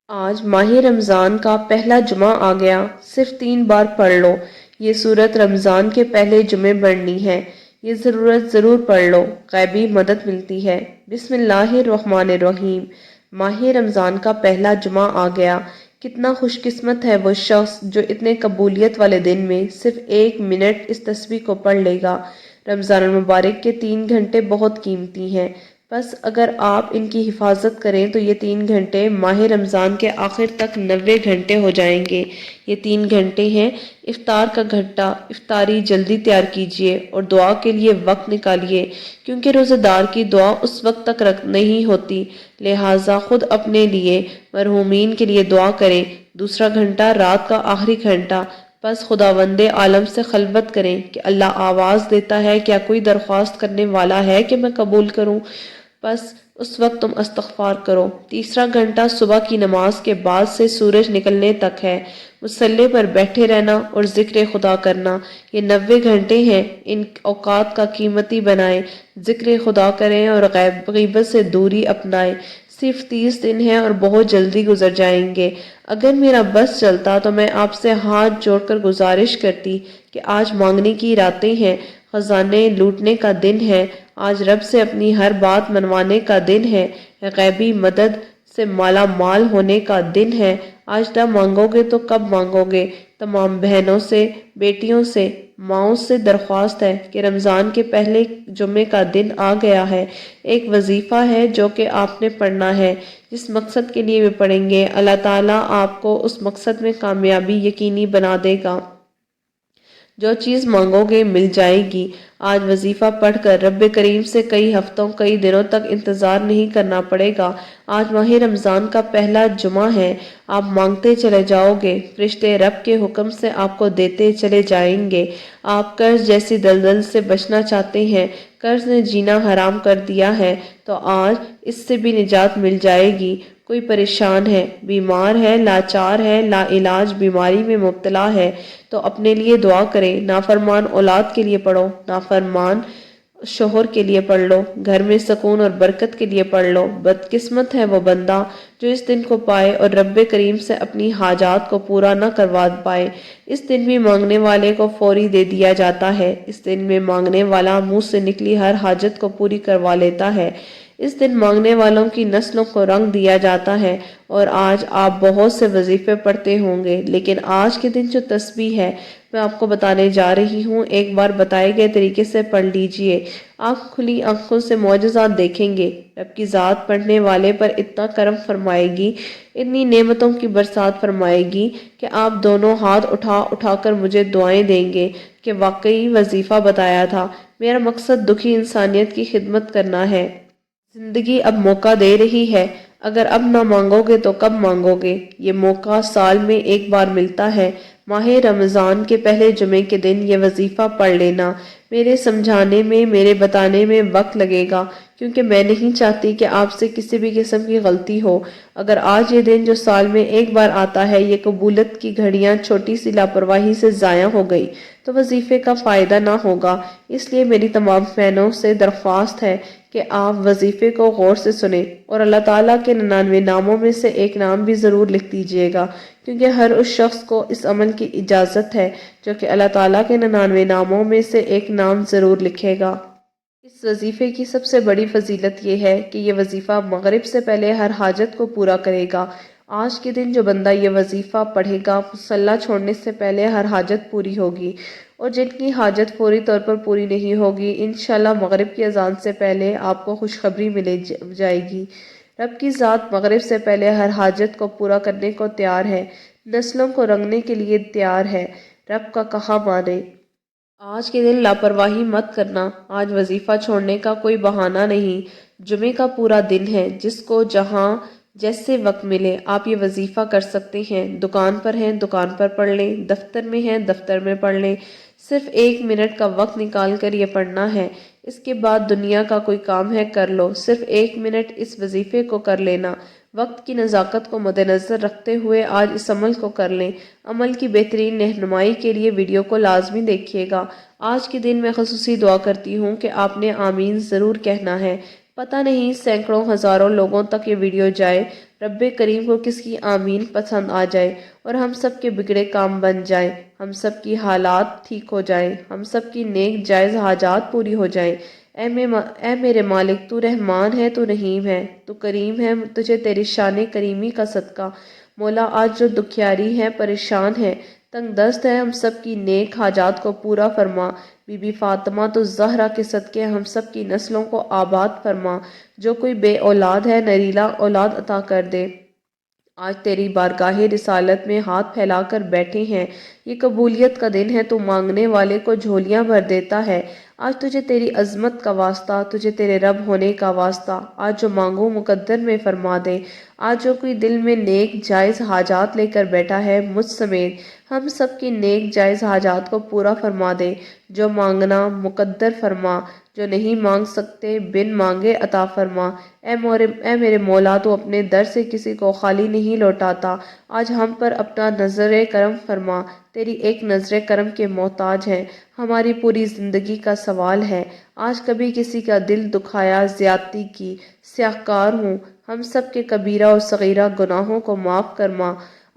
آج ماہ رمضان کا پہلا جمعہ آ گیا، صرف 3 بار پڑھ لو۔ یہ سورت رمضان کے پہلے جمعے پڑھنی ہے۔ یہ ضرور پڑھ لو، غیبی مدد ملتی ہے۔ بسم اللہ الرحمن الرحیم۔ ماہ رمضان کا پہلا جمعہ آ گیا۔ کتنا خوش قسمت ہے وہ شخص جو اتنے قبولیت والے دن میں صرف 1 منٹ اس تسبیح کو پڑھ لے گا۔ رمضان المبارک کے 3 گھنٹے بہت قیمتی ہیں، بس اگر آپ ان کی حفاظت کریں تو یہ 3 گھنٹے ماہ رمضان کے آخر تک 90 گھنٹے ہو جائیں گے۔ یہ 3 گھنٹے ہیں افطار کا گھنٹہ۔ افطاری جلدی تیار کیجیے اور دعا کے لیے وقت نکالیے، کیونکہ روزہ دار کی دعا اس وقت تک نہیں ہوتی، لہٰذا خود اپنے لیے مرحومین کے لیے دعا کریں۔ دوسرا گھنٹہ رات کا آخری گھنٹہ، بس خداوند عالم سے خلوت کریں کہ اللہ آواز دیتا ہے، کیا کوئی درخواست کرنے والا ہے کہ میں قبول کروں؟ بس اس وقت تم استغفار کرو۔ تیسرا گھنٹہ صبح کی نماز کے بعد سے سورج نکلنے تک ہے۔ مصلی پر بیٹھے رہنا اور ذکر خدا کرنا۔ یہ 90 گھنٹے ہیں، ان اوقات کا قیمتی بنائیں، ذکر خدا کریں اور غیبت سے دوری اپنائیں۔ صرف 30 دن ہیں اور بہت جلدی گزر جائیں گے۔ اگر میرا بس چلتا تو میں آپ سے ہاتھ جوڑ کر گزارش کرتی کہ آج مانگنے کی راتیں ہیں، خزانے لوٹنے کا دن ہے، آج رب سے اپنی ہر بات منوانے کا دن ہے، غیبی مدد سے مالا مال ہونے کا دن ہے۔ آج نہ مانگو گے تو کب مانگو گے؟ تمام بہنوں سے، بیٹیوں سے، ماؤں سے درخواست ہے کہ رمضان کے پہلے جمعے کا دن آ گیا ہے۔ ایک وظیفہ ہے جو کہ آپ نے پڑھنا ہے۔ جس مقصد کے لیے بھی پڑھیں گے، اللہ تعالیٰ آپ کو اس مقصد میں کامیابی یقینی بنا دے گا۔ جو چیز مانگو گے مل جائے گی۔ آج وظیفہ پڑھ کر رب کریم سے کئی ہفتوں کئی دنوں تک انتظار نہیں کرنا پڑے گا۔ آج ماہ رمضان کا پہلا جمعہ ہے، آپ مانگتے چلے جاؤ گے، فرشتے رب کے حکم سے آپ کو دیتے چلے جائیں گے۔ آپ قرض جیسی دلدل سے بچنا چاہتے ہیں، قرض نے جینا حرام کر دیا ہے، تو آج اس سے بھی نجات مل جائے گی۔ کوئی پریشان ہے، بیمار ہے، لاچار ہے، لا علاج بیماری میں مبتلا ہے تو اپنے لیے دعا کریں۔ نافرمان اولاد کے لیے پڑھو، نافرمان شوہر کے لیے پڑھ لو، گھر میں سکون اور برکت کے لیے پڑھ لو۔ بدقسمت ہے وہ بندہ جو اس دن کو پائے اور رب کریم سے اپنی حاجات کو پورا نہ کروا پائے۔ اس دن بھی مانگنے والے کو فوری دے دیا جاتا ہے۔ اس دن میں مانگنے والا منہ سے نکلی ہر حاجت کو پوری کروا لیتا ہے۔ اس دن مانگنے والوں کی نسلوں کو رنگ دیا جاتا ہے۔ اور آج آپ بہت سے وظیفے پڑھتے ہوں گے، لیکن آج کے دن جو تسبیح ہے میں آپ کو بتانے جا رہی ہوں، ایک بار بتائے گئے طریقے سے پڑھ لیجئے۔ آپ کھلی آنکھوں سے معجزات دیکھیں گے۔ رب کی ذات پڑھنے والے پر اتنا کرم فرمائے گی، اتنی نعمتوں کی برسات فرمائے گی کہ آپ دونوں ہاتھ اٹھا اٹھا کر مجھے دعائیں دیں گے کہ واقعی وظیفہ بتایا تھا۔ میرا مقصد دکھی انسانیت کی خدمت کرنا ہے۔ زندگی اب موقع دے رہی ہے، اگر اب نہ مانگو گے تو کب مانگو گے؟ یہ موقع سال میں ایک بار ملتا ہے۔ ماہ رمضان کے پہلے جمعے کے دن یہ وظیفہ پڑھ لینا۔ میرے سمجھانے میں، میرے بتانے میں وقت لگے گا، کیونکہ میں نہیں چاہتی کہ آپ سے کسی بھی قسم کی غلطی ہو۔ اگر آج یہ دن جو سال میں ایک بار آتا ہے، یہ قبولیت کی گھڑیاں چھوٹی سی لاپرواہی سے ضائع ہو گئی تو وظیفے کا فائدہ نہ ہوگا۔ اس لیے میری تمام بہنوں سے درخواست ہے کہ آپ وظیفے کو غور سے سنیں اور اللہ تعالیٰ کے 99 ناموں میں سے ایک نام بھی ضرور لکھ دیجیے گا، کیونکہ ہر اس شخص کو اس عمل کی اجازت ہے جو کہ اللہ تعالیٰ کے 99 ناموں میں سے ایک نام ضرور لکھے گا۔ اس وظیفے کی سب سے بڑی فضیلت یہ ہے کہ یہ وظیفہ مغرب سے پہلے ہر حاجت کو پورا کرے گا۔ آج کے دن جو بندہ یہ وظیفہ پڑھے گا، مصلی چھوڑنے سے پہلے ہر حاجت پوری ہوگی، اور جن کی حاجت فوری طور پر پوری نہیں ہوگی، انشاءاللہ مغرب کی اذان سے پہلے آپ کو خوشخبری ملے جائے گی۔ رب کی ذات مغرب سے پہلے ہر حاجت کو پورا کرنے کو تیار ہے، نسلوں کو رنگنے کے لیے تیار ہے۔ رب کا کہا مانے۔ آج کے دن لاپرواہی مت کرنا۔ آج وظیفہ چھوڑنے کا کوئی بہانہ نہیں، جمعے کا پورا دن ہے۔ جس کو جہاں جیسے وقت ملے آپ یہ وظیفہ کر سکتے ہیں۔ دکان پر ہیں، دکان پر پڑھ لیں، دفتر میں ہیں، دفتر میں پڑھ لیں۔ صرف 1 منٹ کا وقت نکال کر یہ پڑھنا ہے۔ اس کے بعد دنیا کا کوئی کام ہے کر لو، صرف 1 منٹ اس وظیفے کو کر لینا۔ وقت کی نزاکت کو مد نظر رکھتے ہوئے آج اس عمل کو کر لیں۔ عمل کی بہترین رہنمائی کے لیے ویڈیو کو لازمی دیکھیے گا۔ آج کے دن میں خصوصی دعا کرتی ہوں کہ آپ نے آمین ضرور کہنا ہے۔ پتہ نہیں سینکڑوں ہزاروں لوگوں تک یہ ویڈیو جائے، رب کریم کو کس کی آمین پسند آ جائے اور ہم سب کے بگڑے کام بن جائیں، ہم سب کی حالات ٹھیک ہو جائیں، ہم سب کی نیک جائز حاجات پوری ہو جائیں۔ اے میرے مالک، تو رحمان ہے، تو رحیم ہے، تو کریم ہے، تجھے تیری شان کریمی کا صدقہ۔ مولا، آج جو دکھیاری ہے، پریشان ہے، تنگ دست ہے، ہم سب کی نیک حاجات کو پورا فرما۔ بی بی فاطمہ تو زہرا کے صدقے ہم سب کی نسلوں کو آباد فرما۔ جو کوئی بے اولاد ہے، نریلا اولاد عطا کر دے۔ آج تیری بارگاہ رسالت میں ہاتھ پھیلا کر بیٹھے ہیں، یہ قبولیت کا دن ہے، تو مانگنے والے کو جھولیاں بھر دیتا ہے۔ آج تجھے تیری عظمت کا واسطہ، تجھے تیرے رب ہونے کا واسطہ، آج جو مانگو مقدر میں فرما دے۔ آج جو کوئی دل میں نیک جائز حاجات لے کر بیٹھا ہے، مجھ سمیت ہم سب کی نیک جائز حاجات کو پورا فرما دے۔ جو مانگنا مقدر فرما، جو نہیں مانگ سکتے بن مانگے عطا فرما۔ اے میرے مولا، تو اپنے در سے کسی کو خالی نہیں لوٹاتا، آج ہم پر اپنا نظر کرم فرما۔ تیری ایک نظر کرم کے محتاج ہیں، ہماری پوری زندگی کا سوال ہے۔ آج کبھی کسی کا دل دکھایا، زیادتی کی، سیاہکار ہوں، ہم سب کے کبیرہ اور صغیرہ گناہوں کو معاف فرما۔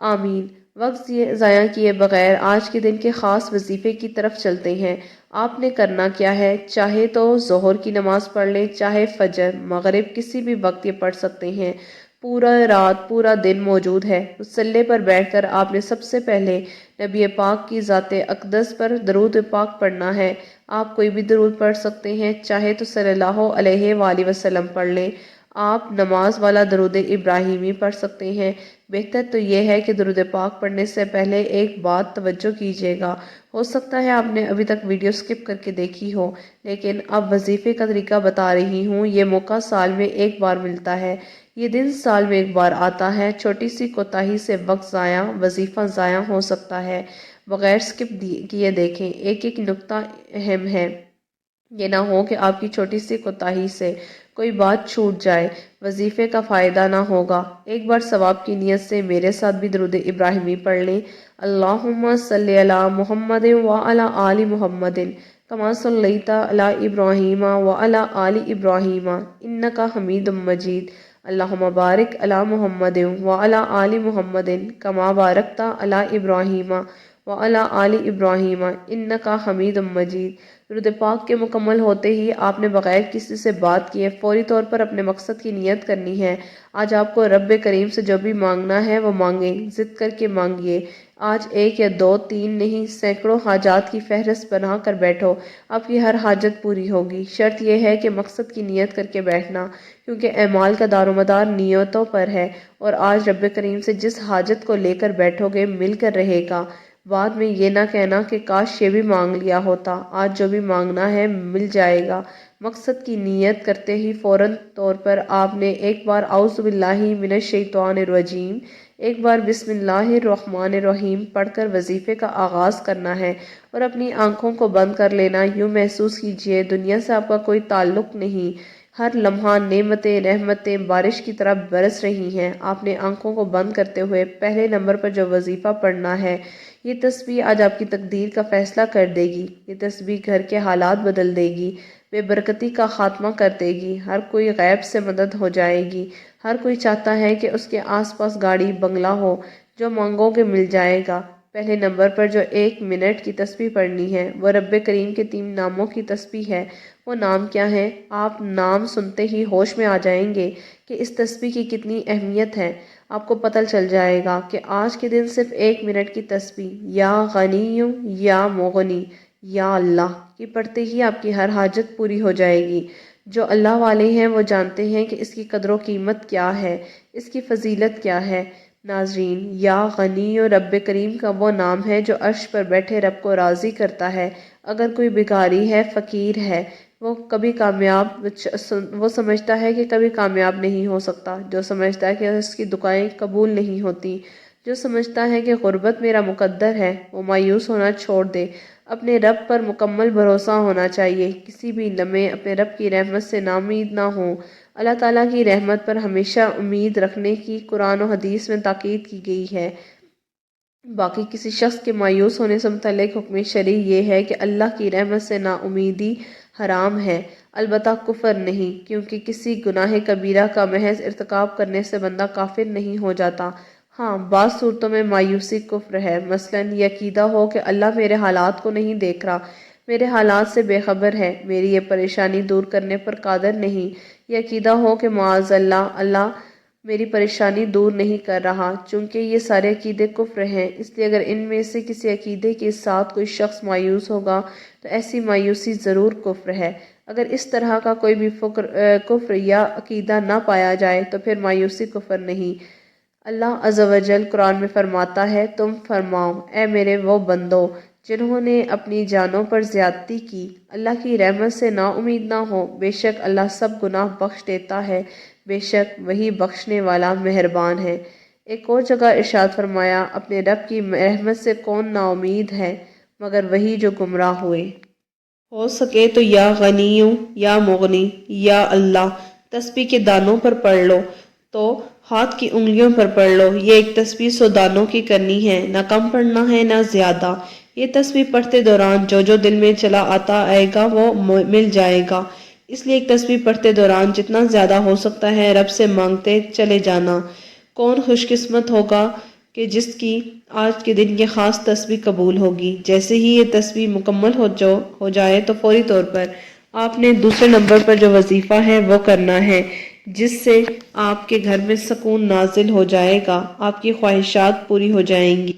آمین۔ وقت ضائع کیے بغیر آج کے دن کے خاص وظیفے کی طرف چلتے ہیں۔ آپ نے کرنا کیا ہے؟ چاہے تو ظہر کی نماز پڑھ لیں، چاہے فجر، مغرب، کسی بھی وقت یہ پڑھ سکتے ہیں۔ پورا رات پورا دن موجود ہے۔ مصلی پر بیٹھ کر آپ نے سب سے پہلے نبی پاک کی ذات اقدس پر درود پاک پڑھنا ہے۔ آپ کوئی بھی درود پڑھ سکتے ہیں، چاہے تو صلی اللہ علیہ وآلہ وسلم پڑھ لیں۔ آپ نماز والا درود ابراہیمی پڑھ سکتے ہیں۔ بہتر تو یہ ہے کہ درود پاک پڑھنے سے پہلے ایک بات توجہ کیجیے گا۔ ہو سکتا ہے آپ نے ابھی تک ویڈیو سکپ کر کے دیکھی ہو، لیکن اب وظیفے کا طریقہ بتا رہی ہوں۔ یہ موقع سال میں ایک بار ملتا ہے، یہ دن سال میں ایک بار آتا ہے۔ چھوٹی سی کوتاہی سے وقت ضائع، وظیفہ ضائع ہو سکتا ہے۔ بغیر سکپ کیے دیکھیں، ایک ایک نقطہ اہم ہے۔ یہ نہ ہو کہ آپ کی چھوٹی سی کوتاہی سے کوئی بات چھوٹ جائے، وظیفے کا فائدہ نہ ہوگا۔ ایک بار ثواب کی نیت سے میرے ساتھ بھی درود ابراہیمی پڑھ لیں۔ اللہم صلی علی محمد وعلی آل محمد کما صلیت علی ابراہیم وعلی آل ابراہیم انک حمید مجید۔ اللہم بارک علی محمد وعلی آل محمد کما بارکت علی ابراہیم وعلی آل ابراہیم انک حمید مجید۔ درود پاک کے مکمل ہوتے ہی آپ نے بغیر کسی سے بات کیے فوری طور پر اپنے مقصد کی نیت کرنی ہے۔ آج آپ کو رب کریم سے جو بھی مانگنا ہے وہ مانگیں، ضد کر کے مانگیے۔ آج ایک یا دو تین نہیں، سینکڑوں حاجات کی فہرست بنا کر بیٹھو، آپ کی ہر حاجت پوری ہوگی۔ شرط یہ ہے کہ مقصد کی نیت کر کے بیٹھنا، کیونکہ اعمال کا دار و مدار نیتوں پر ہے، اور آج رب کریم سے جس حاجت کو لے کر بیٹھو گے مل کر رہے گا۔ بعد میں یہ نہ کہنا کہ کاش یہ بھی مانگ لیا ہوتا۔ آج جو بھی مانگنا ہے مل جائے گا۔ مقصد کی نیت کرتے ہی فوراً طور پر آپ نے ایک بار اعوذ باللہ من الشیطان الرجیم، ایک بار بسم اللہ الرحمن الرحیم پڑھ کر وظیفے کا آغاز کرنا ہے، اور اپنی آنکھوں کو بند کر لینا۔ یوں محسوس کیجئے دنیا سے آپ کا کوئی تعلق نہیں، ہر لمحہ نعمتیں رحمتیں بارش کی طرح برس رہی ہیں۔ آپ نے آنکھوں کو بند کرتے ہوئے پہلے نمبر پر جو وظیفہ پڑھنا ہے، یہ تسبیح آج آپ کی تقدیر کا فیصلہ کر دے گی۔ یہ تسبیح گھر کے حالات بدل دے گی، بے برکتی کا خاتمہ کر دے گی، ہر کوئی غیب سے مدد ہو جائے گی۔ ہر کوئی چاہتا ہے کہ اس کے آس پاس گاڑی بنگلہ ہو، جو مانگو گے مل جائے گا۔ پہلے نمبر پر جو 1 منٹ کی تسبیح پڑھنی ہے، وہ رب کریم کے 3 ناموں کی تسبیح ہے۔ وہ نام کیا ہے؟ آپ نام سنتے ہی ہوش میں آ جائیں گے کہ اس تسبیح کی کتنی اہمیت ہے۔ آپ کو پتہ چل جائے گا کہ آج کے دن صرف 1 منٹ کی تسبیح یا غنی یا مغنی یا اللہ کی پڑھتے ہی آپ کی ہر حاجت پوری ہو جائے گی۔ جو اللہ والے ہیں وہ جانتے ہیں کہ اس کی قدر و قیمت کیا ہے، اس کی فضیلت کیا ہے۔ ناظرین، یا غنی رب کریم کا وہ نام ہے جو عرش پر بیٹھے رب کو راضی کرتا ہے۔ اگر کوئی بھکاری ہے، فقیر ہے، وہ سمجھتا ہے کہ کبھی کامیاب نہیں ہو سکتا، جو سمجھتا ہے کہ اس کی دعائیں قبول نہیں ہوتی، جو سمجھتا ہے کہ غربت میرا مقدر ہے، وہ مایوس ہونا چھوڑ دے۔ اپنے رب پر مکمل بھروسہ ہونا چاہیے، کسی بھی لمحے اپنے رب کی رحمت سے ناامید نہ ہوں۔ اللہ تعالیٰ کی رحمت پر ہمیشہ امید رکھنے کی قرآن و حدیث میں تاکید کی گئی ہے۔ باقی کسی شخص کے مایوس ہونے سے متعلق حکم شرعی یہ ہے کہ اللہ کی رحمت سے نا امیدی حرام ہے۔ البتہ کفر نہیں، کیونکہ کسی گناہ کبیرہ کا محض ارتکاب کرنے سے بندہ کافر نہیں ہو جاتا۔ ہاں، بعض صورتوں میں مایوسی کفر ہے، مثلاً یہ عقیدہ ہو کہ اللہ میرے حالات کو نہیں دیکھ رہا، میرے حالات سے بے خبر ہے، میری یہ پریشانی دور کرنے پر قادر نہیں۔ یہ عقیدہ ہو کہ معاذ اللہ، اللہ میری پریشانی دور نہیں کر رہا۔ چونکہ یہ سارے عقیدے کفر ہیں، اس لیے اگر ان میں سے کسی عقیدے کے ساتھ کوئی شخص مایوس ہوگا تو ایسی مایوسی ضرور کفر ہے۔ اگر اس طرح کا کوئی بھی کفر یا عقیدہ نہ پایا جائے تو پھر مایوسی کفر نہیں۔ اللہ عز و جل قرآن میں فرماتا ہے، تم فرماؤ اے میرے وہ بندو جنہوں نے اپنی جانوں پر زیادتی کی، اللہ کی رحمت سے نا امید نہ ہو، بے شک اللہ سب گناہ بخش دیتا ہے، بے شک وہی بخشنے والا مہربان ہے۔ ایک اور جگہ ارشاد فرمایا، اپنے رب کی رحمت سے کون نا امید ہے مگر وہی جو گمراہ ہوئے۔ ہو سکے تو یا غنیوں یا مغنی یا اللہ تسبیح کے دانوں پر پڑھ لو تو ہاتھ کی انگلیوں پر پڑھ لو۔ یہ ایک تسبیح 100 دانوں کی کرنی ہے، نہ کم پڑھنا ہے نہ زیادہ۔ یہ تسبیح پڑھتے دوران جو دل میں چلا آتا آئے گا وہ مل جائے گا۔ اس لیے ایک تسبیح پڑھتے دوران جتنا زیادہ ہو سکتا ہے رب سے مانگتے چلے جانا۔ کون خوش قسمت ہوگا کہ جس کی آج کے دن یہ خاص تسبیح قبول ہوگی۔ جیسے ہی یہ تسبیح مکمل ہو جائے تو فوری طور پر آپ نے دوسرے نمبر پر جو وظیفہ ہے وہ کرنا ہے، جس سے آپ کے گھر میں سکون نازل ہو جائے گا، آپ کی خواہشات پوری ہو جائیں گی۔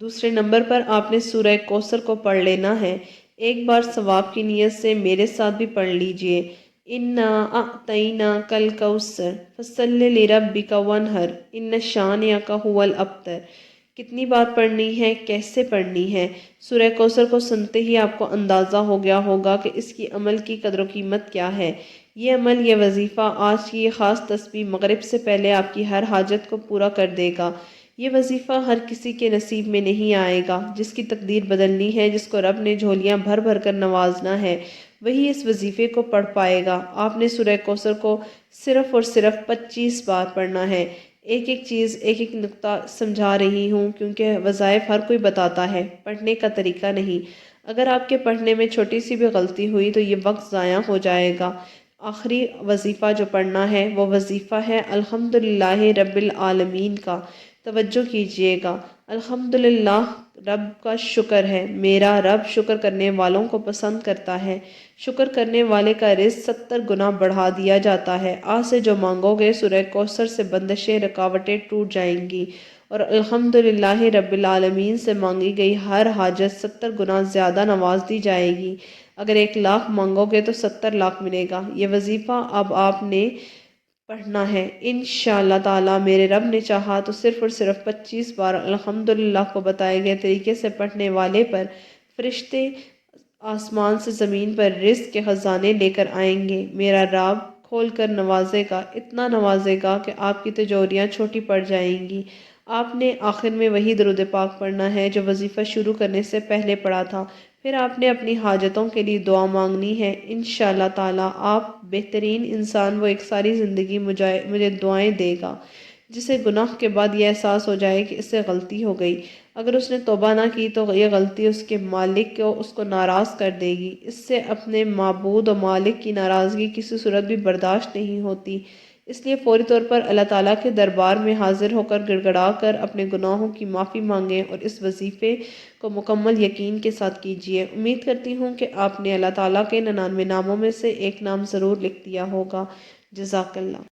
دوسرے نمبر پر آپ نے سورہ کوثر کو پڑھ لینا ہے۔ ایک بار ثواب کی نیت سے میرے ساتھ بھی پڑھ لیجئے، اِنَّا أَعْطَيْنَاكَ الْكَوْثَرَ فَصَلِّ لِرَبِّكَ وَانْحَرْ إِنَّ شَانِئَكَ هُوَ الْأَبْتَرُ۔ کتنی بار پڑھنی ہے، کیسے پڑھنی ہے؟ سورہ کوثر کو سنتے ہی آپ کو اندازہ ہو گیا ہوگا کہ اس کی عمل کی قدر و قیمت کیا ہے۔ یہ عمل، یہ وظیفہ، آج کی یہ خاص تسبیح مغرب سے پہلے آپ کی ہر حاجت کو پورا کر دے گا۔ یہ وظیفہ ہر کسی کے نصیب میں نہیں آئے گا۔ جس کی تقدیر بدلنی ہے، جس کو رب نے جھولیاں بھر بھر کر نوازنا ہے، وہی اس وظیفے کو پڑھ پائے گا۔ آپ نے سورہ کوثر کو صرف اور صرف 25 بار پڑھنا ہے۔ ایک ایک چیز، ایک ایک نقطہ سمجھا رہی ہوں کیونکہ وظائف ہر کوئی بتاتا ہے، پڑھنے کا طریقہ نہیں۔ اگر آپ کے پڑھنے میں چھوٹی سی بھی غلطی ہوئی تو یہ وقت ضائع ہو جائے گا۔ آخری وظیفہ جو پڑھنا ہے وہ وظیفہ ہے الحمدللہ رب العالمین کا۔ توجہ کیجئے گا، الحمدللہ رب کا شکر ہے، میرا رب شکر کرنے والوں کو پسند کرتا ہے۔ شکر کرنے والے کا رزق 70 گنا بڑھا دیا جاتا ہے۔ آج سے جو مانگو گے، سورہ کوثر سے بندشیں، رکاوٹیں ٹوٹ جائیں گی، اور الحمدللہ رب العالمین سے مانگی گئی ہر حاجت 70 گنا زیادہ نواز دی جائے گی۔ اگر 1 لاکھ مانگو گے تو 70 لاکھ ملے گا۔ یہ وظیفہ اب آپ نے پڑھنا ہے۔ انشاءاللہ تعالی میرے رب نے چاہا تو صرف اور صرف 25 بار الحمدللہ کو بتائے گئے طریقے سے پڑھنے والے پر فرشتے آسمان سے زمین پر رزق کے خزانے لے کر آئیں گے۔ میرا رب کھول کر نوازے گا، اتنا نوازے گا کہ آپ کی تجوریاں چھوٹی پڑ جائیں گی۔ آپ نے آخر میں وہی درود پاک پڑھنا ہے جو وظیفہ شروع کرنے سے پہلے پڑھا تھا۔ پھر آپ نے اپنی حاجتوں کے لیے دعا مانگنی ہے۔ انشاءاللہ تعالی آپ بہترین انسان، وہ ایک ساری زندگی مجھے دعائیں دے گا، جسے گناہ کے بعد یہ احساس ہو جائے کہ اس سے غلطی ہو گئی۔ اگر اس نے توبہ نہ کی تو یہ غلطی اس کے مالک کو اس کو ناراض کر دے گی۔ اس سے اپنے معبود و مالک کی ناراضگی کسی صورت بھی برداشت نہیں ہوتی۔ اس لیے فوری طور پر اللہ تعالیٰ کے دربار میں حاضر ہو کر گڑ گڑا کر اپنے گناہوں کی معافی مانگیں اور اس وظیفے کو مکمل یقین کے ساتھ کیجیے۔ امید کرتی ہوں کہ آپ نے اللہ تعالیٰ کے 99 ناموں میں سے ایک نام ضرور لکھ دیا ہوگا۔ جزاک اللہ۔